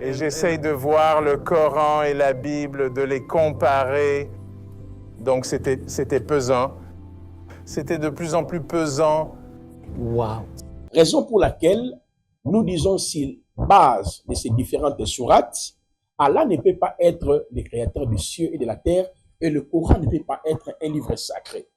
Et j'essaye de voir le Coran et la Bible, de les comparer. Donc c'était pesant. C'était de plus en plus pesant. Wow. Raison pour laquelle nous disons si base de ces différentes sourates, Allah ne peut pas être le créateur du ciel et de la terre et le Coran ne peut pas être un livre sacré.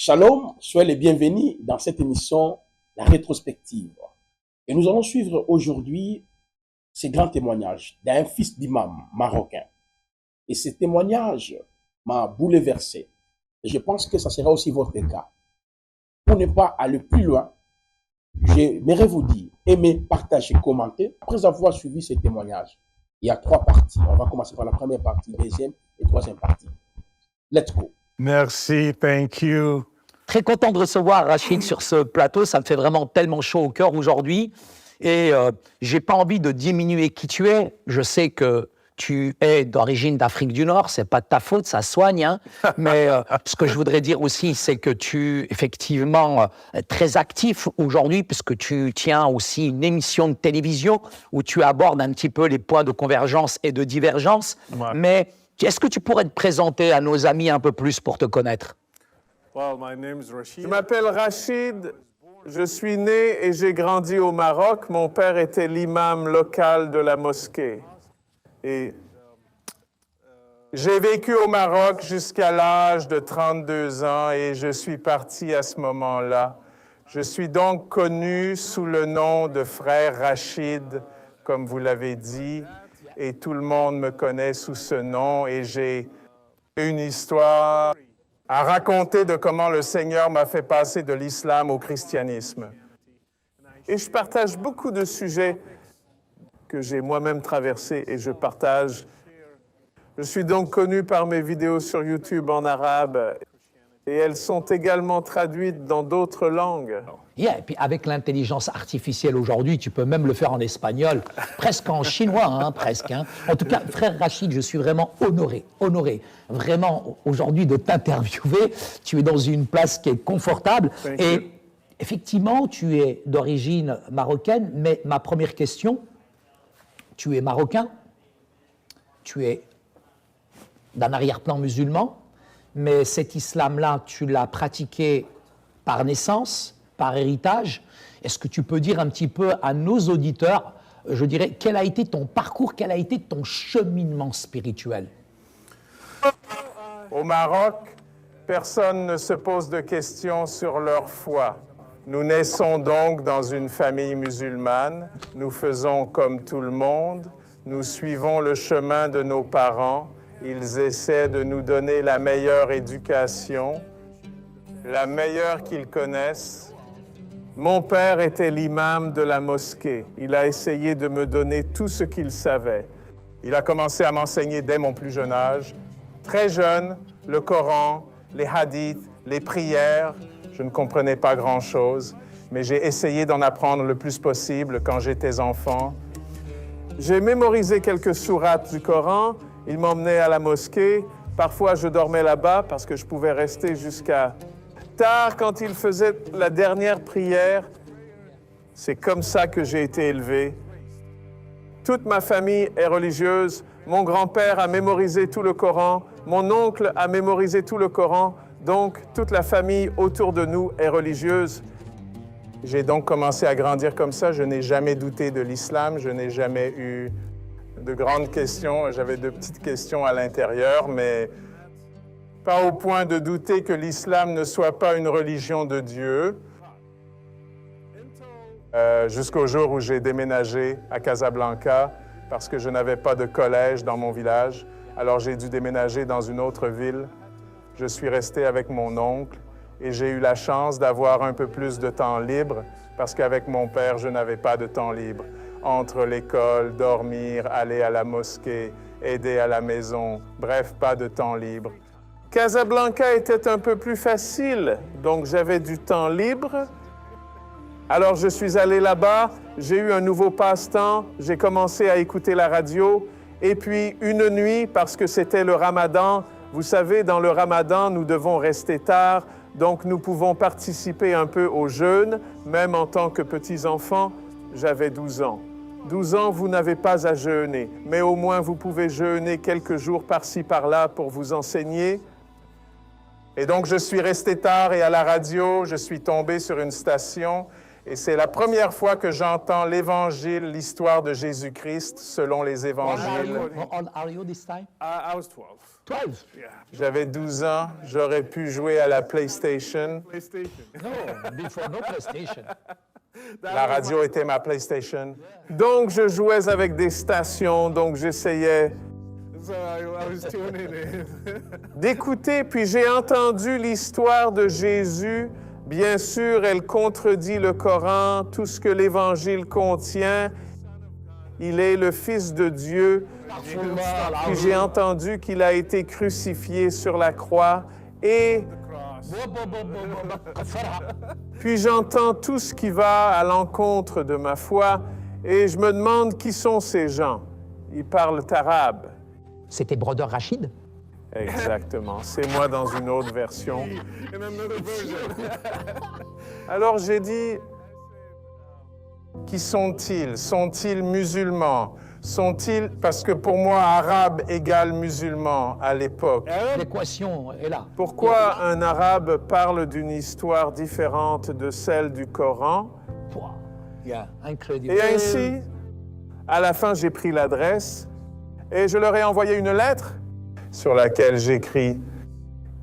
Shalom, soyez les bienvenus dans cette émission, la rétrospective. Et nous allons suivre aujourd'hui ces grands témoignages d'un fils d'imam marocain. Et ces témoignages m'a bouleversé. Et je pense que ça sera aussi votre cas. Pour ne pas aller plus loin, j'aimerais vous dire, aimez, partagez, commentez. Après avoir suivi ces témoignages, il y a 3 parties. On va commencer par la première partie, deuxième et troisième partie. Let's go. Merci, thank you. Très content de recevoir Rachid sur ce plateau. Ça me fait vraiment tellement chaud au cœur aujourd'hui. Et j'ai pas envie de diminuer qui tu es. Je sais que tu es d'origine d'Afrique du Nord. C'est pas de ta faute, ça soigne. Hein. Mais ce que je voudrais dire aussi, c'est que tu effectivement très actif aujourd'hui, puisque tu tiens aussi une émission de télévision où tu abordes un petit peu les points de convergence et de divergence. Ouais. Mais est-ce que tu pourrais te présenter à nos amis un peu plus pour te connaître? Je m'appelle Rachid, je suis né et j'ai grandi au Maroc. Mon père était l'imam local de la mosquée. Et j'ai vécu au Maroc jusqu'à l'âge de 32 ans et je suis parti à ce moment-là. Je suis donc connu sous le nom de frère Rachid, comme vous l'avez dit, et tout le monde me connaît sous ce nom et j'ai une histoire à raconter de comment le Seigneur m'a fait passer de l'islam au christianisme. Et je partage beaucoup de sujets que j'ai moi-même traversés et je partage. Je suis donc connu par mes vidéos sur YouTube en arabe et elles sont également traduites dans d'autres langues. Yeah, et puis avec l'intelligence artificielle aujourd'hui, tu peux même le faire en espagnol, presque en chinois, hein, presque. Hein. En tout cas, frère Rachid, je suis vraiment honoré, vraiment aujourd'hui de t'interviewer. Tu es dans une place qui est confortable et effectivement, tu es d'origine marocaine, mais ma première question, tu es marocain, tu es d'un arrière-plan musulman, mais cet islam-là, tu l'as pratiqué par naissance, par héritage. Est-ce que tu peux dire un petit peu à nos auditeurs, je dirais, quel a été ton parcours, quel a été ton cheminement spirituel? Au Maroc, personne ne se pose de questions sur leur foi. Nous naissons donc dans une famille musulmane, nous faisons comme tout le monde, nous suivons le chemin de nos parents, ils essaient de nous donner la meilleure éducation, la meilleure qu'ils connaissent. Mon père était l'imam de la mosquée. Il a essayé de me donner tout ce qu'il savait. Il a commencé à m'enseigner dès mon plus jeune âge. Très jeune, le Coran, les hadiths, les prières. Je ne comprenais pas grand-chose, mais j'ai essayé d'en apprendre le plus possible quand j'étais enfant. J'ai mémorisé quelques sourates du Coran. Il m'emmenait à la mosquée. Parfois, je dormais là-bas parce que je pouvais rester jusqu'à tard quand il faisait la dernière prière. C'est comme ça que j'ai été élevé. Toute ma famille est religieuse. Mon grand-père a mémorisé tout le Coran. Mon oncle a mémorisé tout le Coran. Donc, toute la famille autour de nous est religieuse. J'ai donc commencé à grandir comme ça. Je n'ai jamais douté de l'islam. Je n'ai jamais eu de grandes questions. J'avais de petites questions à l'intérieur, mais pas au point de douter que l'islam ne soit pas une religion de Dieu. Jusqu'au jour où j'ai déménagé à Casablanca parce que je n'avais pas de collège dans mon village. Alors j'ai dû déménager dans une autre ville. Je suis resté avec mon oncle et j'ai eu la chance d'avoir un peu plus de temps libre parce qu'avec mon père, je n'avais pas de temps libre. Entre l'école, dormir, aller à la mosquée aider à la maison. Bref, pas de temps libre. Casablanca était un peu plus facile, donc j'avais du temps libre. Alors je suis allé là-bas, j'ai eu un nouveau passe-temps, j'ai commencé à écouter la radio. Et puis une nuit, parce que c'était le Ramadan, vous savez, dans le Ramadan, nous devons rester tard, donc nous pouvons participer un peu au jeûne, même en tant que petits-enfants. J'avais 12 ans. 12 ans, vous n'avez pas à jeûner, mais au moins vous pouvez jeûner quelques jours par-ci, par-là pour vous enseigner. Et donc je suis resté tard et à la radio, je suis tombé sur une station et c'est la première fois que j'entends l'Évangile, l'histoire de Jésus-Christ selon les Évangiles. How old are you this time? I was 12. 12. J'avais 12 ans, j'aurais pu jouer à la PlayStation. No, before no PlayStation. La radio était ma PlayStation. Donc je jouais avec des stations, donc j'essayais d'écouter, puis j'ai entendu l'histoire de Jésus. Bien sûr, elle contredit le Coran, tout ce que l'Évangile contient. Il est le Fils de Dieu. Puis j'ai entendu qu'il a été crucifié sur la croix et puis j'entends tout ce qui va à l'encontre de ma foi et je me demande qui sont ces gens. Ils parlent arabe. C'était Brother Rachid? Exactement, c'est moi dans une autre version. Alors j'ai dit, qui sont-ils? Sont-ils musulmans? Sont-ils, parce que pour moi, arabe égale musulman à l'époque. L'équation est là. Pourquoi un arabe parle d'une histoire différente de celle du Coran? Yeah, incroyable. Et ainsi, à la fin, j'ai pris l'adresse et je leur ai envoyé une lettre sur laquelle j'écris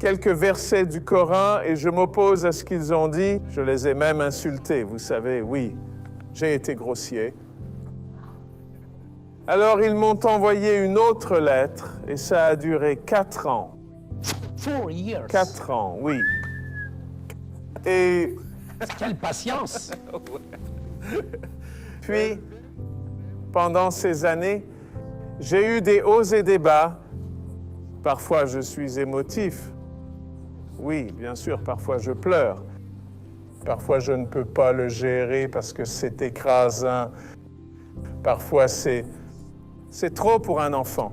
quelques versets du Coran et je m'oppose à ce qu'ils ont dit. Je les ai même insultés, vous savez, oui, j'ai été grossier. Alors, ils m'ont envoyé une autre lettre et ça a duré 4 ans. 4 years. 4 ans, oui. Et Quelle patience! puis, pendant ces années, j'ai eu des hauts et des bas. Parfois, je suis émotif. Oui, bien sûr, parfois je pleure. Parfois, je ne peux pas le gérer parce que c'est écrasant. Parfois, c'est trop pour un enfant.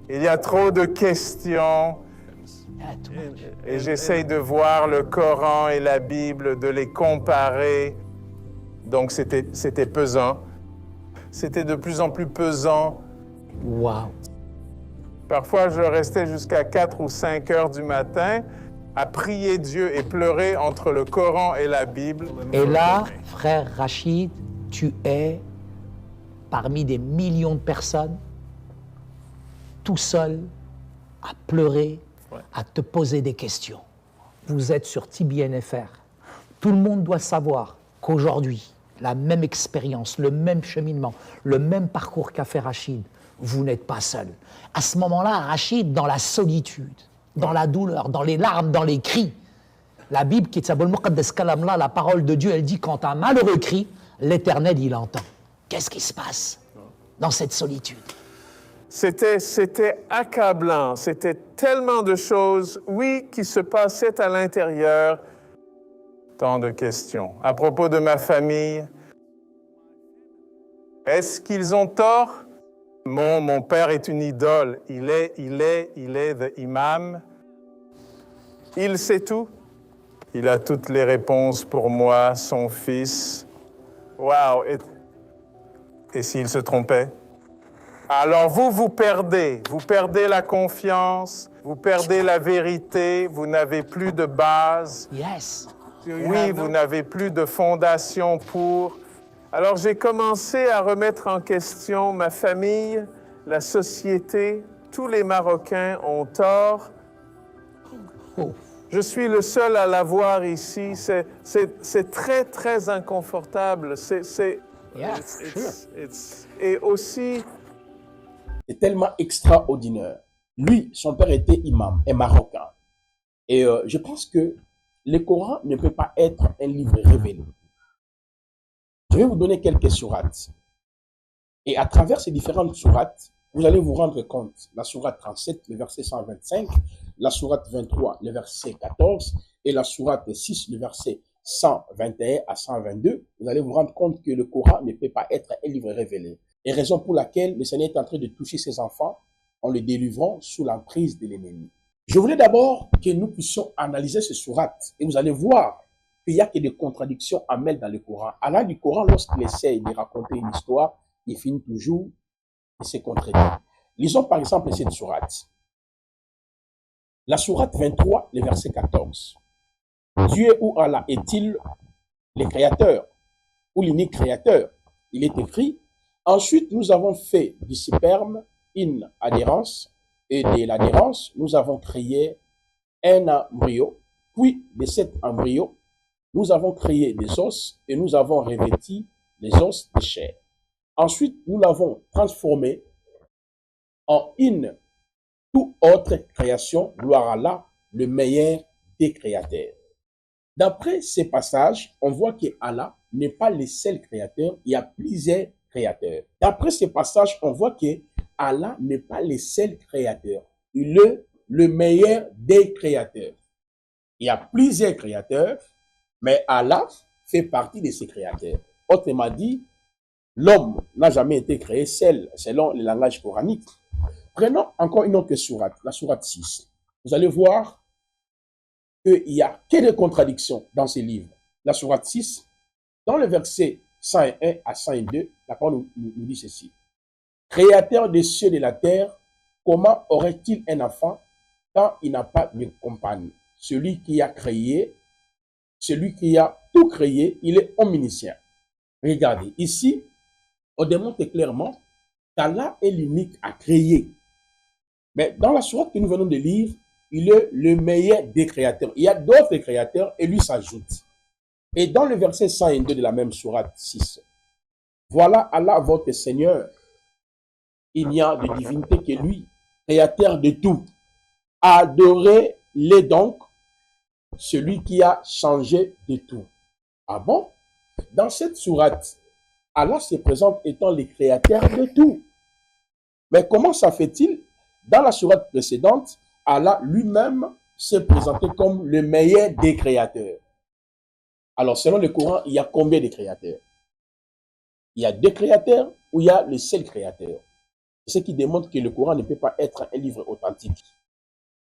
Il y a trop de questions. Et j'essaye de voir le Coran et la Bible, de les comparer. Donc, c'était pesant. C'était de plus en plus pesant. Wow. Parfois, je restais jusqu'à 4 ou 5 heures du matin à prier Dieu et pleurer entre le Coran et la Bible. Et là, frère Rachid, tu es parmi des millions de personnes, tout seul, à pleurer, à te poser des questions. Vous êtes sur TBNFR. Tout le monde doit savoir qu'aujourd'hui, la même expérience, le même cheminement, le même parcours qu'a fait Rachid, vous n'êtes pas seul. À ce moment-là, Rachid, dans la solitude, dans la douleur, dans les larmes, dans les cris, la Bible, qui est la parole de Dieu, elle dit, quand un malheureux crie, l'Éternel, il entend. Qu'est-ce qui se passe dans cette solitude? C'était accablant, c'était tellement de choses, oui, qui se passaient à l'intérieur. Tant de questions. À propos de ma famille, est-ce qu'ils ont tort? Mon père est une idole. Il est the imam. Il sait tout. Il a toutes les réponses pour moi, son fils. Wow! Et s'il se trompait? Alors vous perdez. Vous perdez la confiance, vous perdez la vérité, vous n'avez plus de base. Yes. Oui, vous n'avez plus de fondation pour. Alors j'ai commencé à remettre en question ma famille, la société. Tous les Marocains ont tort. Oh. Je suis le seul à l'avoir ici. C'est très, très inconfortable. Yeah, Et aussi, C'est tellement extraordinaire. Lui, son père était imam, est marocain. Et je pense que le Coran ne peut pas être un livre révélé. Je vais vous donner quelques sourates. Et à travers ces différentes sourates, vous allez vous rendre compte, la sourate 37, le verset 125, la sourate 23, le verset 14, et la sourate 6, le verset 121 à 122, vous allez vous rendre compte que le Coran ne peut pas être un livre révélé. Et raison pour laquelle le Seigneur est en train de toucher ses enfants en les délivrant sous l'emprise de l'ennemi. Je voulais d'abord que nous puissions analyser ce sourate, et vous allez voir qu'il n'y a que des contradictions à mettre dans le Coran. Allah du Coran, lorsqu'il essaye de raconter une histoire, il finit toujours de se contredire. Lisons par exemple cette sourate. La sourate 23, le verset 14. Dieu ou Allah est-il le créateur ou l'unique créateur? Il est écrit, ensuite nous avons fait du sperme une adhérence et de l'adhérence nous avons créé un embryo, puis de cet embryo nous avons créé des os et nous avons revêti les os de chair. Ensuite nous l'avons transformé en une toute autre création, gloire à Allah, le meilleur des créateurs. D'après ces passages, on voit que Allah n'est pas le seul créateur, il y a plusieurs créateurs. D'après ces passages, on voit que Allah n'est pas le seul créateur, il est le meilleur des créateurs. Il y a plusieurs créateurs, mais Allah fait partie de ces créateurs. Autrement dit, l'homme n'a jamais été créé seul, selon le langage coranique. Prenons encore une autre sourate, la sourate 6. Vous allez voir qu'il n'y a que des contradictions dans ces livres. La sourate 6, dans le verset 101 à 102, la parole nous dit ceci. Créateur des cieux et de la terre, comment aurait-il un enfant quand il n'a pas de compagne? Celui qui a créé, celui qui a tout créé, il est omniscient. Regardez, ici, on démontre clairement qu'Allah est l'unique à créer. Mais dans la sourate que nous venons de lire, il est le meilleur des créateurs. Il y a d'autres créateurs et lui s'ajoute. Et dans le verset 102 de la même sourate 6, voilà Allah votre Seigneur. Il n'y a de divinité que lui, créateur de tout. Adorez-le donc, celui qui a changé de tout. Ah bon? Dans cette sourate, Allah se présente étant le créateur de tout. Mais comment ça fait-il? Dans la sourate précédente, Allah lui-même s'est présenté comme le meilleur des créateurs. Alors, selon le Coran, il y a combien de créateurs? Il y a deux créateurs ou il y a le seul créateur? Ce qui démontre que le Coran ne peut pas être un livre authentique.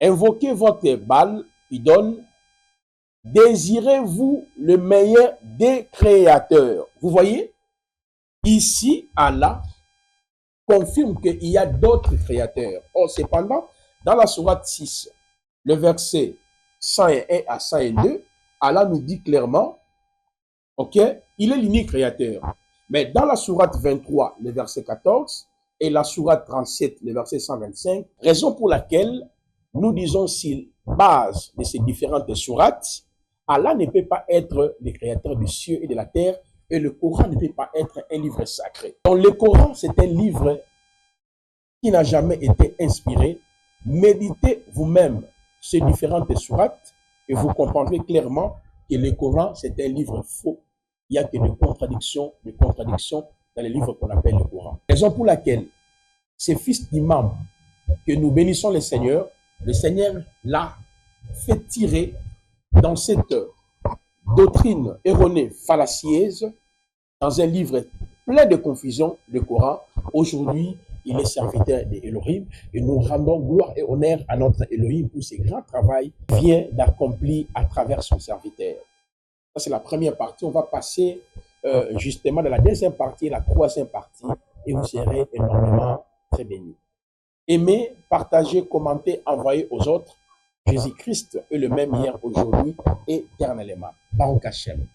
Invoquez votre Baal, idole. Désirez-vous le meilleur des créateurs? Vous voyez? Ici, Allah confirme qu'il y a d'autres créateurs. Or, cependant, dans la sourate 6, le verset 101 à 102, Allah nous dit clairement, ok, il est l'unique créateur. Mais dans la sourate 23, le verset 14, et la sourate 37, le verset 125, raison pour laquelle nous disons sur base de ces différentes sourates, Allah ne peut pas être le créateur du ciel et de la terre, et le Coran ne peut pas être un livre sacré. Donc le Coran, c'est un livre qui n'a jamais été inspiré. Méditez vous-même ces différentes sourates et vous comprendrez clairement que le Coran, c'est un livre faux. Il n'y a que des contradictions dans les livres qu'on appelle le Coran. Raison pour laquelle ces fils d'imam que nous bénissons le Seigneur l'a fait tirer dans cette doctrine erronée, fallacieuse, dans un livre plein de confusion, le Coran. Aujourd'hui, il est serviteur d'Elohim et nous rendons gloire et honneur à notre Elohim pour ce grand travail qu'il vient d'accomplir à travers son serviteur. Ça, c'est la première partie. On va passer justement dans la deuxième partie et la troisième partie et vous serez énormément très bénis. Aimez, partagez, commentez, envoyez aux autres. Jésus-Christ est le même hier, aujourd'hui et éternellement. Baruch Hashem.